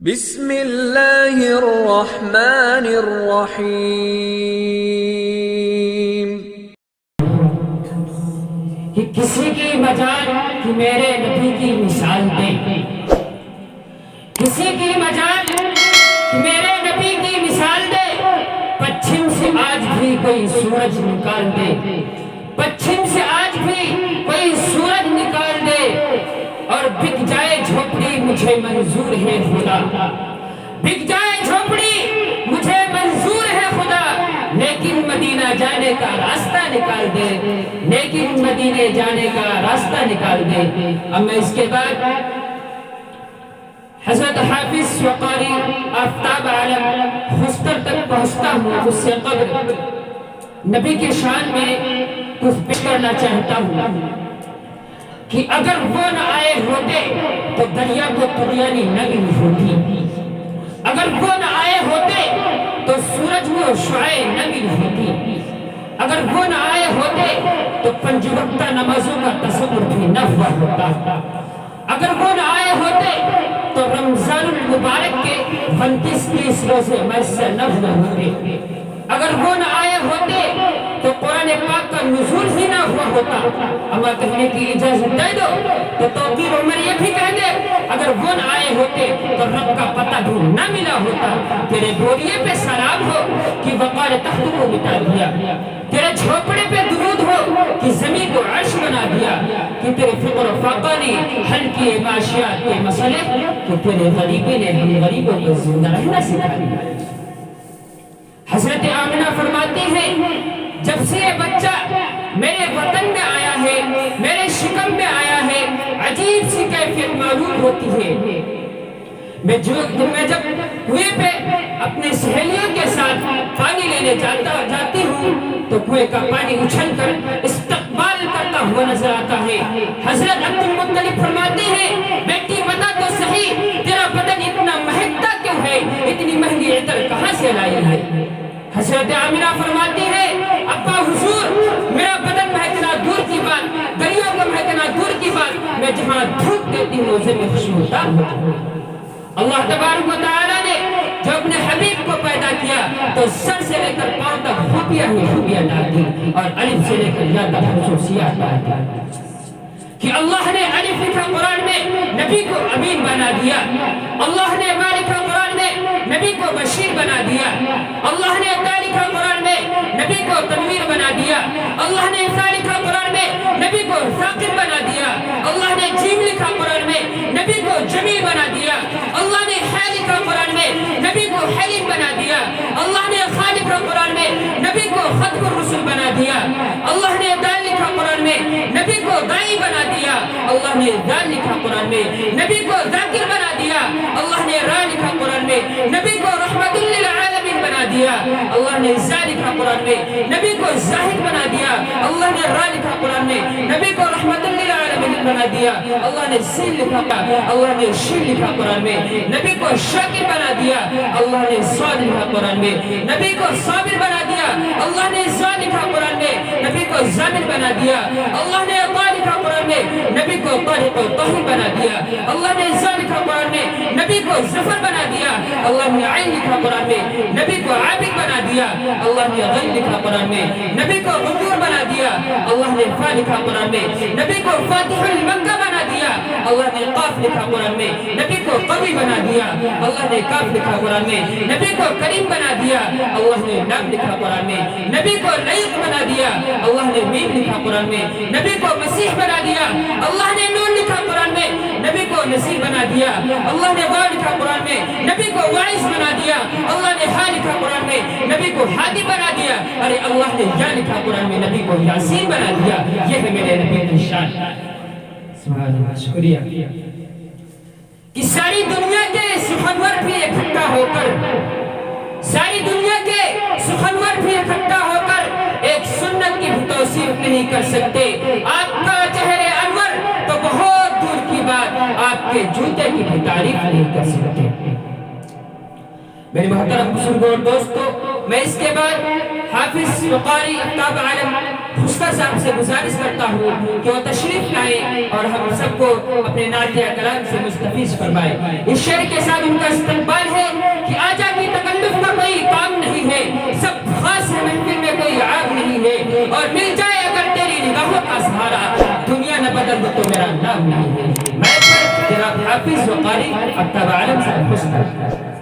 بسم اللہ الرحمن الرحیم۔ کہ کسی کی مجال کہ میرے نبی کی مثال دے، کسی کی مجال کہ میرے نبی کی مثال دے، پچھم سے آج بھی کوئی سورج نکال دے، پچھم سے آج بھی کوئی سورج نکال دے، اور بک جائے جھوپڑی مجھے منظور ہے خدا، بک جائے جھوپڑی مجھے منظور ہے خدا، لیکن مدینہ جانے کا راستہ نکال دے، لیکن مدینے جانے کا راستہ نکال دے۔ اب میں اس کے بعد حضرت حافظ وقاری آفتاب عالم خستر تک پہنچتا ہوں، اس سے قبل نبی کے شان میں کچھ پیش کرنا چاہتا ہوں کہ اگر وہ نہ آئے ہوتے تو دریا کو طغیانی نہ ملی ہوتی، اگر وہ نہ آئے ہوتے تو سورج کو شعاع نہ ملی ہوتی، اگر وہ نہ آئے ہوتے تو پنج وقتہ نمازوں کا تصور بھی نہ ہوا ہوتا، اگر وہ نہ آئے ہوتے تو رمضان المبارک کے 29-30 روزے میسر نہ ہوتے، اگر وہ نہ آئے ہوتے تو قرآن پاک کا نزول ہی نہ ہوا ہوتا۔ اما کہنے کی اجازت دے دو تو توقیر عمر یہ بھی کہہ دے، اگر وہ نہ آئے ہوتے تو رب کا پتہ بھی نہ ملا ہوتا۔ تیرے بوریے پہ سلام ہو کہ وقار تخت کو مٹا دیا، تیرے جھوپڑے پہ درود ہو کہ زمین کو عرش بنا دیا، کہ تیرے فقر و فاقہ نے حل کیے معاشیات کے مسئلے، کہ تیرے غریبی نے ہم غریبوں کو زندہ رہنا سکھا دیا۔ حضرت آمنہ فرماتی ہیں جب سے یہ بچہ میرے وطن میں آیا ہے، میرے شکم میں آیا ہے، عجیب سی کیفیت معلوم ہوتی ہے۔ میں جب کنویں پہ اپنے سہیلیوں کے ساتھ پانی لینے جاتی ہوں تو کنویں کا پانی اچھل کر استقبال کرتا ہوا نظر آتا ہے۔ حضرت عبدالمطلب فرماتے ہیں بیٹی بتا تو صحیح تیرا بدن اتنا مہکتا کیوں ہے، اتنی مہنگی عطر کہاں سے لائی ہے؟ حضرت آمنہ فرماتی ہے ابا حضور میرا بدن مہکنا دور کی بات، گلیوں کو مہکنا دور کی بات، میں جہاں دھوپ دیتی ہوں اسے میں خوشبوتا ہوں۔ اللہ تبارک و تعالیٰ نے جو اپنے حبیب کو پیدا کیا تو سر سے لے کر پاؤں تک خوبیاں ہی خوبیاں ڈال دی، اور الف سے لے کر یا تک خصوصیات ڈال دی کہ اللہ نے الف لکھا قرآن میں نبی کو امین بنا دیا، اللہ نے با لکھا قرآن میں نبی کو بشیر بنا دیا، اللہ نے تا لکھا قرآن میں نبی کو تنویر بنا دیا، اللہ نے ثا لکھا قرآن میں نبی کو ثاقب بنا دیا، اللہ نے جیم لکھا قرآن میں نبی کو جمیل بنا دیا، اللہ نے حا لکھا قرآن میں نبی کو حلیم بنا دیا، اللہ نے خا لکھا قرآن میں نبی کو ختم الرسل بنا دیا، اللہ نے دال لکھا قرآن میں نبی کو دائی بنا دیا، اللہ نے دال لکھا قرآن میں نبی کو ذاکر بنا دیا، اللہ نے را لکھا قرآن میں نبی کو رحمت للعالمین بنا دیا، اللہ نے زا لکھا قرآن میں نبی کو زاہد بنا دیا، اللہ نے را لکھا قرآن میں نبی کو رحمت للعالمین بنا دیا، اللہ نے سین لکھا، اللہ نے شین لکھا قرآن میں نبی کو شاکر بنا دیا، اللہ نے صاد لکھا قرآن میں نبی کو صابر بنا دیا، اللہ نے زا لکھا قرآن میں نبی کو زامر بنا دیا، اللہ نے طا لکھا قرآن میں نبی کو طارق و طاہر بنا دیا، اللہ نے زا لکھا قرآن میں نبی کو ظفر بنا دیا، اللہ نے عین لکھا قرآن میں نبی کو عابد بنا دیا، اللہ نے غل لکھا قرآن میں نبی کو غفور بنا دیا، اللہ نے فا لکھا قرآن میں نبی کو فاتح المکہ بنا دیا، اللہ نے قاف لکھا قرآن میں نبی کو قوی بنا دیا، اللہ نے کاف لکھا قرآن میں نبی کو کریم بنا دیا، اللہ نے لام لکھا قرآن میں نبی کو لعیق بنا دیا، اللہ نے میم لکھا قرآن میں نبی کو مسیح بنا دیا، اللہ نے نون لکھا قرآن میں نبی کو نصیر بنا دیا، اللہ نے وا لکھا قرآن میں نبی کو واعظ بنا دیا، اللہ نے ہا لکھا قرآن میں نبی کو ہادی بنا دیا، ارے اللہ نے یا لکھا قرآن میں نبی کو یاسین بنا دیا۔ یہ ہے میرے نبی کی شان۔ سبحان اللہ، شکریہ کہ ساری دنیا کے سخنور بھی اکٹھا ہو کر، ساری دنیا کے سخنور بھی اکٹھا ہو کر ایک سنت کی بھی توصیف نہیں کر سکتے۔ آپ کا چہرے انور تو بہت دور کی بات، آپ کے جوتے کی بھی تعریف نہیں کر سکتے۔ میرے محترم بزرگوں اور دوستو، میں اس کے بعد حافظ وقاری آفتاب عالم خسکر صاحب سے گزارش کرتا ہوں کہ وہ تشریف لائیں اور ہم سب کو اپنے نعتیہ کلام سے مستفیض فرمائے۔ اس شعر کے ساتھ ان کا استقبال ہے کہ آجا کی تکلف کا کوئی کام نہیں ہے، سب خاص ہے، محفل میں کوئی عام نہیں ہے، اور مل جائے اگر تیری نگاہوں کا سہارا، دنیا نہ بدل دو تو میرا نام نہیں ہے۔ میں جناب حافظ و قاری افطار عالم صاحب خوش